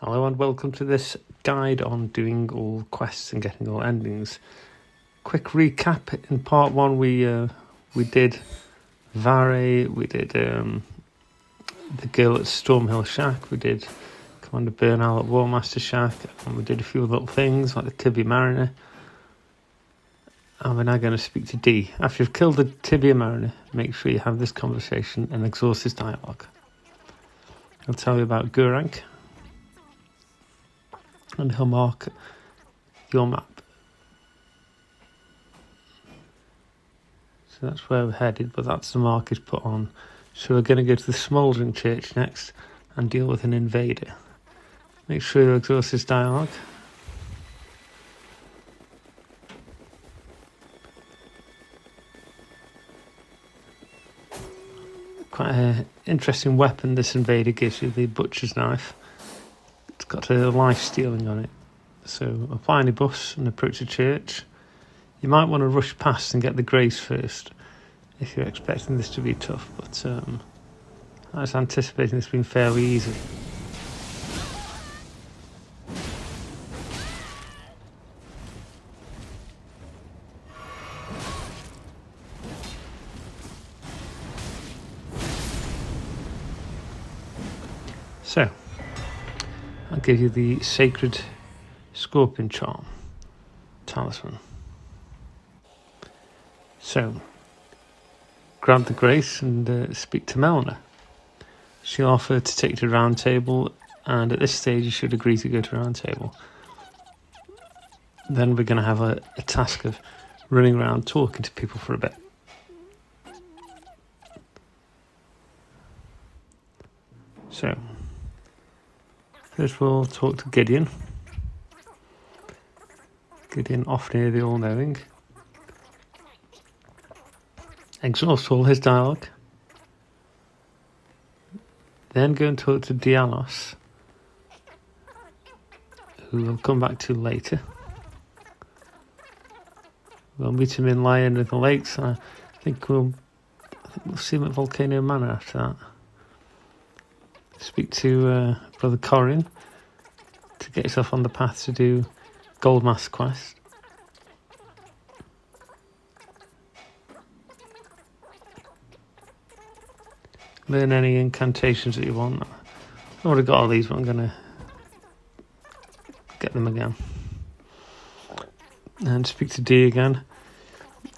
Hello and welcome to this guide on doing all quests and getting all endings. Quick recap: in part one we did Vare, we did the girl at Stormhill Shack, we did Commander Burnow at Warmaster Shack, and we did a few little things like the Tibia Mariner. And we're now going to speak to D. After you've killed the Tibia Mariner, make sure you have this conversation and exhaust his dialogue. He'll tell you about Guranq, and he'll mark your map. So that's where we're headed, but that's the mark is put on. So we're going to go to the Smouldering Church next and deal with an invader. Make sure you exhaust his dialogue. Quite an interesting weapon this invader gives you, the butcher's knife. It's got a life stealing on it. So apply any buffs and approach the church. You might want to rush past and get the grace first if you're expecting this to be tough, but I was anticipating this being fairly easy. So I'll give you the Sacred Scorpion Charm Talisman. So, grant the grace and speak to Melina. She'll offer to take you to Round Table, and at this stage you should agree to go to Round Table. Then we're going to have a task of running around talking to people for a bit. So, first we'll talk to Gideon. Gideon, off near the All-Knowing. Exhaust all his dialogue. Then go and talk to Dialos, who we'll come back to later. We'll meet him in Lion in the Lakes. I think we'll see him at Volcano Manor after that. Speak to Brother Corin to get yourself on the path to do Goldmask quest. Learn any incantations that you want. I've already got all these, but I'm going to get them again. And speak to D again.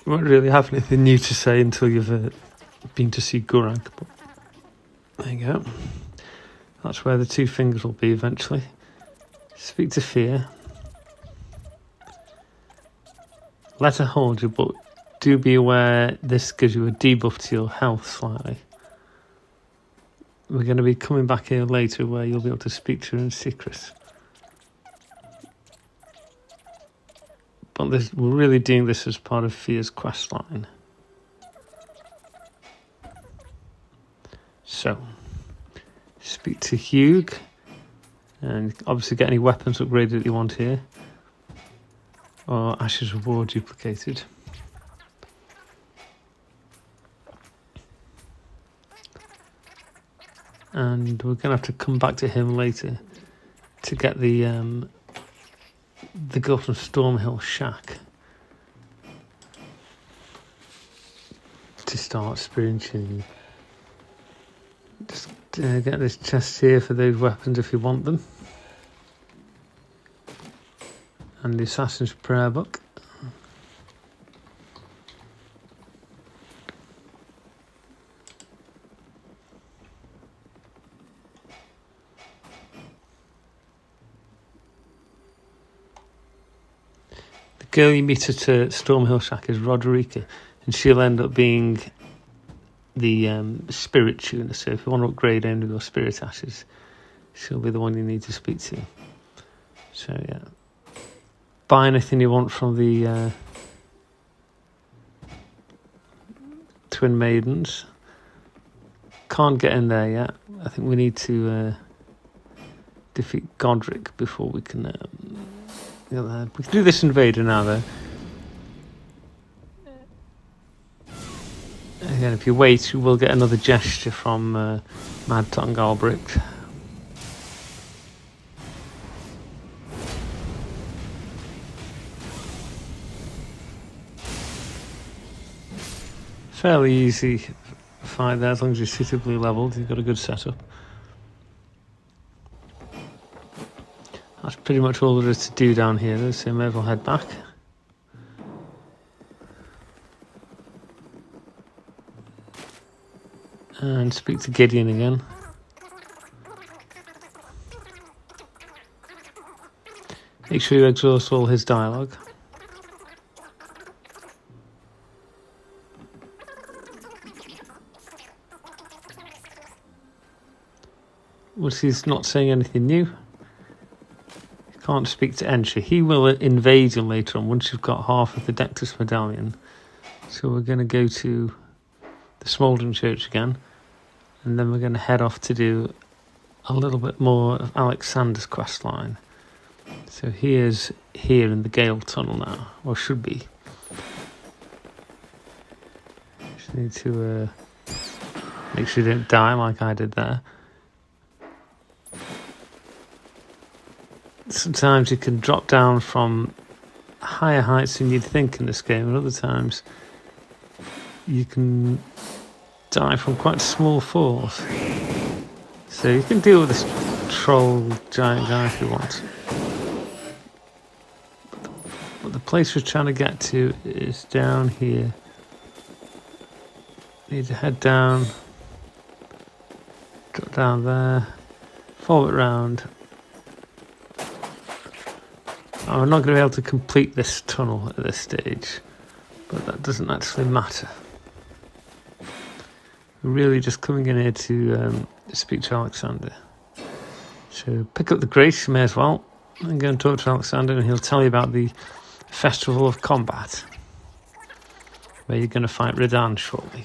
You won't really have anything new to say until you've been to see Guranq. But there you go. That's where the two fingers will be eventually. Speak to Fear. Let her hold you, but do be aware this gives you a debuff to your health slightly. We're going to be coming back here later where you'll be able to speak to her in secret. But we're really doing this as part of Fear's questline. So, speak to Hugh, and obviously get any weapons upgraded that you want here, or Ash's reward duplicated. And we're going to have to come back to him later to get the girl from Stormhill Shack to start spiritually. Just get this chest here for those weapons if you want them. And the Assassin's Prayerbook. The girl you meet at Stormhill Shack is Roderica, and she'll end up being the spirit tuner. So if you want to upgrade any of your spirit ashes, she'll be the one you need to speak to. So yeah, buy anything you want from the Twin Maidens. Can't get in there yet. I think we need to defeat Godric before we can get there. We can do this invader now though. Again, if you wait, you will get another gesture from Mad Tongue Albrecht. fairly easy fight there as long as you're suitably leveled. You've got a good setup. That's pretty much all there is to do down here though, so I may as well head back. And speak to Gideon again. Make sure you exhaust all his dialogue. Once he's not saying anything new, you can't speak to Entry. He will invade you later on once you've got half of the Dectus medallion. So we're going to go to the Smouldering Church again, and then we're going to head off to do a little bit more of Alexander's questline. So he is here in the Gaol tunnel now, or should be. Just need to make sure you don't die like I did there. Sometimes you can drop down from higher heights than you'd think in this game, and other times you can die from quite small falls. So you can deal with this troll giant guy if you want. But the place we're trying to get to is down here. Need to head down, drop down there, follow it round. I'm not going to be able to complete this tunnel at this stage, but that doesn't actually matter. We're really just coming in here to speak to Alexander. So pick up the grace, you may as well, and go and talk to Alexander, and he'll tell you about the Festival of Combat, where you're going to fight Radahn shortly.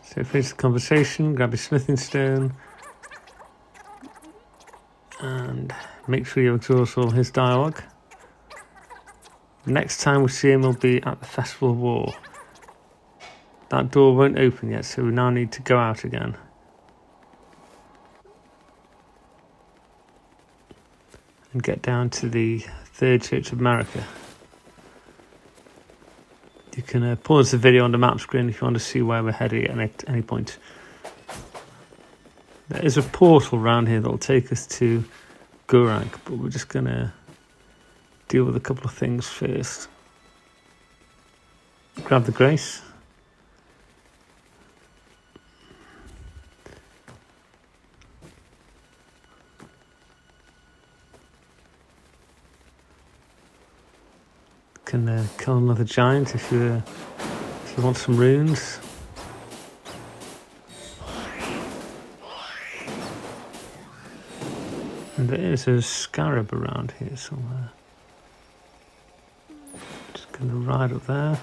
So finish the conversation, grab your smithing stone, and make sure you exhaust all his dialogue. Next time we see him will be at the Festival of War. That door won't open yet, so we now need to go out again. And get down to the Third Church of Marika. You can pause the video on the map screen if you want to see where we're heading at any point. There is a portal around here that will take us to Guranq, but we're just going to deal with a couple of things first. Grab the grace. Can kill another giant if you want some runes. And there is a scarab around here somewhere. Just going to ride up there.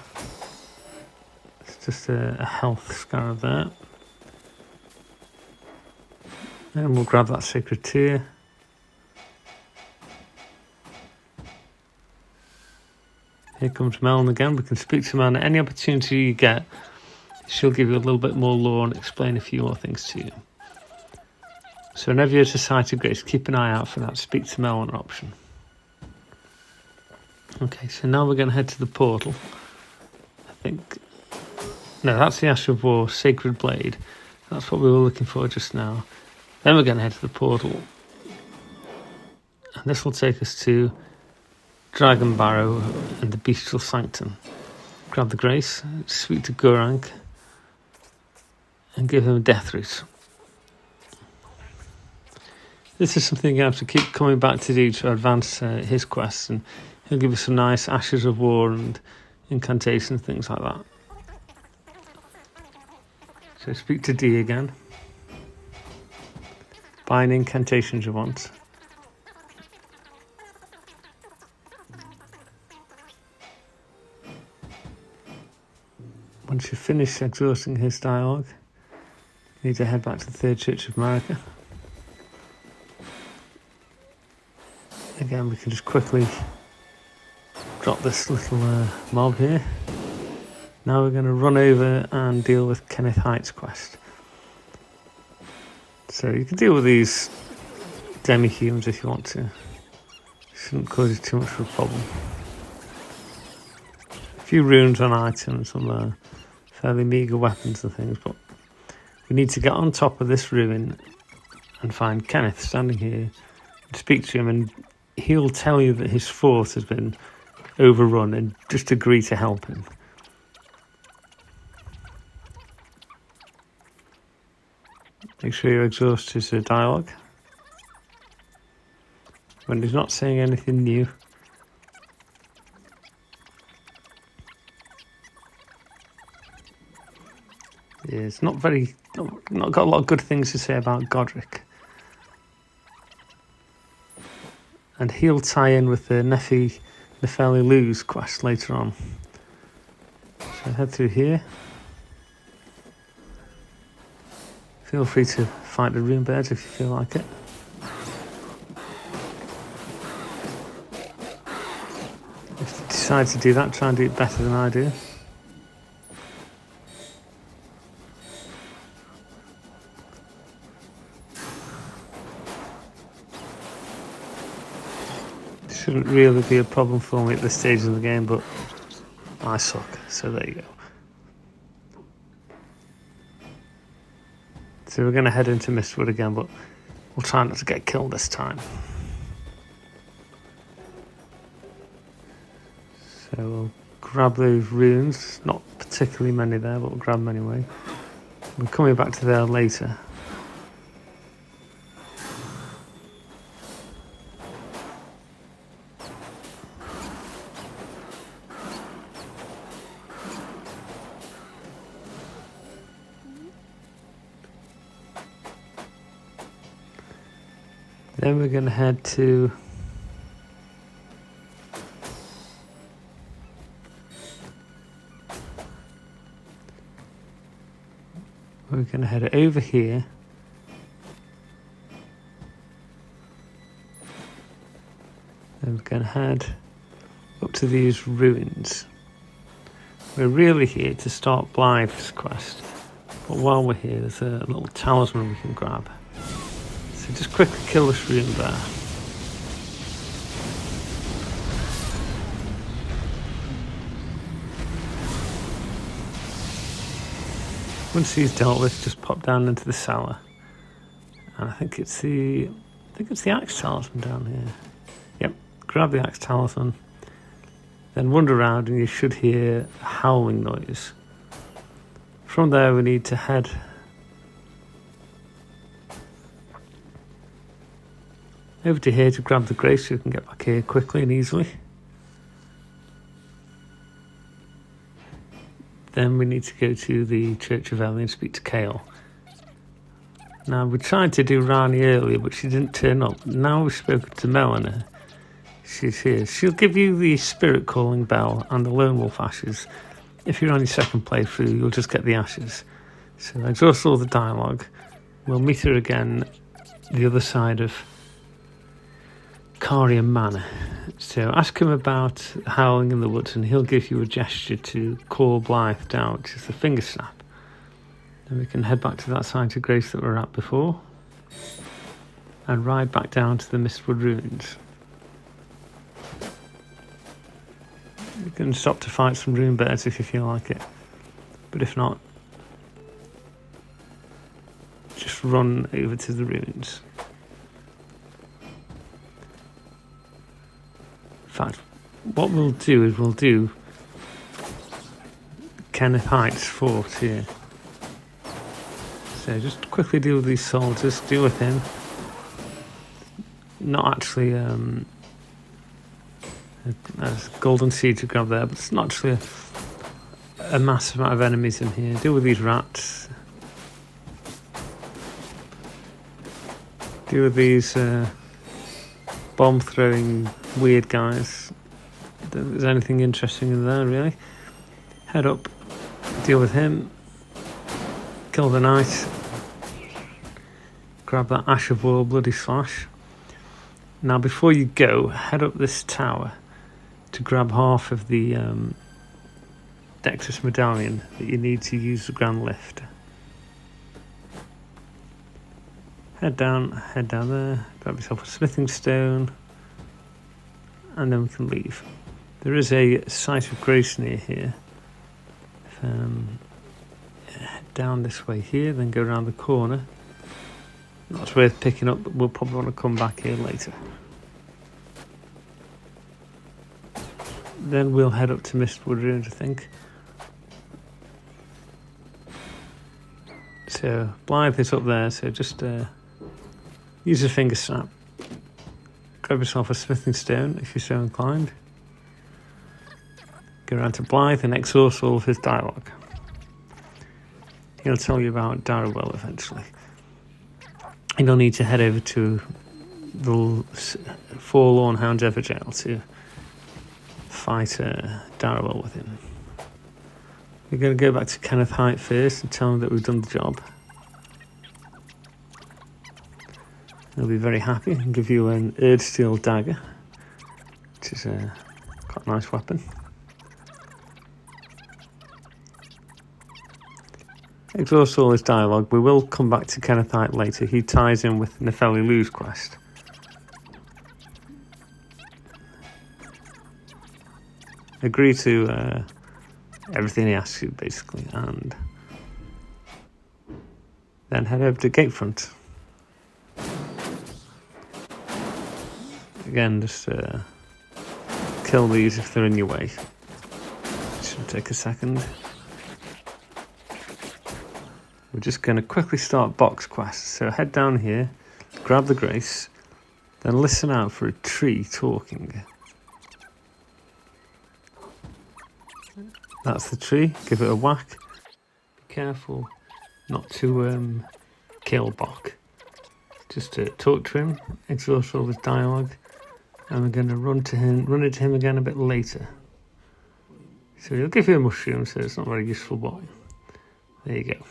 It's just a health scarab there. And we'll grab that sacred tear. Here comes Melina again. We can speak to Melina at any opportunity you get. She'll give you a little bit more lore and explain a few more things to you. So whenever you're at a site of grace, keep an eye out for that speak to Melina option. Okay, so now we're going to head to the portal. I think... No, that's the Ash of War, Sacred Blaidd. That's what we were looking for just now. Then we're going to head to the portal. And this will take us to Dragon Barrow and the Bestial Sanctum. Grab the grace, speak to Guranq, and give him a death root. This is something you have to keep coming back to do to advance his quests, and he'll give you some nice Ashes of War and incantations, things like that. So speak to D again. Buy any incantations you want. Once you've finished exhausting his dialogue, you need to head back to the Third Church of Marika. Again, we can just quickly drop this little mob here. Now we're going to run over and deal with Kenneth Haight's quest. So you can deal with these demi-humans if you want to. Shouldn't cause you too much of a problem. few runes on items, some fairly meagre weapons and things, but we need to get on top of this ruin and find Kenneth standing here and speak to him, and he'll tell you that his fort has been overrun and just agree to help him. Make sure you exhaust his dialogue. When he's not saying anything new. It's not got a lot of good things to say about Godric. And he'll tie in with the Nefeli Lou's quest later on. So head through here. Feel free to fight the rune birds if you feel like it. If you decide to do that, try and do it better than I do. Shouldn't really be a problem for me at this stage of the game, but I suck, so there you go. So we're going to head into Mistwood again, but we'll try not to get killed this time. So we'll grab those runes, not particularly many there, but we'll grab them anyway. We're coming back to there later. Then we're going to head to over here. Then we're going to head up to these ruins. We're really here to start Blaidd's quest, but while we're here, there's a little talisman we can grab. So just quickly kill this rune there. Once he's dealt with, just pop down into the cellar. And I think it's the Axe Talisman down here. Yep, grab the Axe Talisman. Then wander around and you should hear a howling noise. From there we need to head over to here to grab the grace so we can get back here quickly and easily. Then we need to go to the Church of Elleh and speak to Kale. Now we tried to do Ranni earlier, but she didn't turn up. Now we've spoken to Melina. She's here. She'll give you the Spirit Calling Bell and the Lone Wolf Ashes. If you're on your second playthrough, you'll just get the ashes. So exhaust all the dialogue. We'll meet her again the other side of Carian Manor. So ask him about Howling in the Woods and he'll give you a gesture to call Blaidd down, which is the Fingersnap. Then we can head back to that side of Grace that we were at before and ride back down to the Mistwood ruins. You can stop to fight some rune bears if you feel like it, but if not, just run over to the ruins. In fact, what we'll do is we'll do Kenneth Haight's fort here. So just quickly deal with these soldiers, deal with him. Not actually there's golden seed to grab there, but it's not actually a massive amount of enemies in here. Deal with these rats. Deal with these bomb throwing weird guys. Don't think there's anything interesting in there really. Head up, deal with him, kill the knight, grab that Ash of War Bloody Slash. Now before you go, head up this tower to grab half of the Dectus medallion that you need to use the Grand Lift. Head down there, grab yourself a smithing stone, and then we can leave. There is a site of grace near here. Head down this way here, then go around the corner. That's worth picking up, but we'll probably want to come back here later. Then we'll head up to Mistwood Ruins, I think. So Blaidd is up there, so just use a Fingersnap. Grab yourself a smithing stone if you're so inclined. Go around to Blaidd and exhaust all of his dialogue. He'll tell you about Darrowell eventually. You'll need to head over to the Forlorn Hound Ever Jail to fight Darrowell with him. We're going to go back to Kenneth Haight first and tell him that we've done the job. He'll be very happy and give you an Erdsteel dagger, which is quite a nice weapon. Exhaust all his dialogue. We will come back to Kenneth Haight later. He ties in with Nepheli Lou's quest. Agree to everything he asks you, basically, and then head over to Gatefront. Again, just kill these if they're in your way. Should take a second. We're just going to quickly start box quests. So head down here, grab the grace, then listen out for a tree talking. That's the tree. Give it a whack. Be careful not to kill Bok. Just to talk to him, exhaust all his dialogue, and we're going to run into him again a bit later. So he'll give you a mushroom, so it's not very useful, but there you go.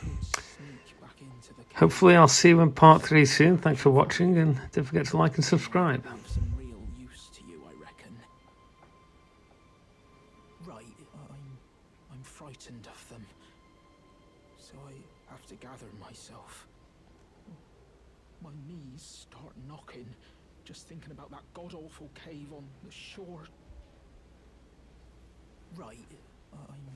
Hopefully I'll see you in part 3 soon. Thanks for watching, and don't forget to like and subscribe. Some real use to you, I reckon. Right, I'm frightened of them, so I have to gather myself. My knees start knocking, just thinking about that god-awful cave on the shore. Right, I'm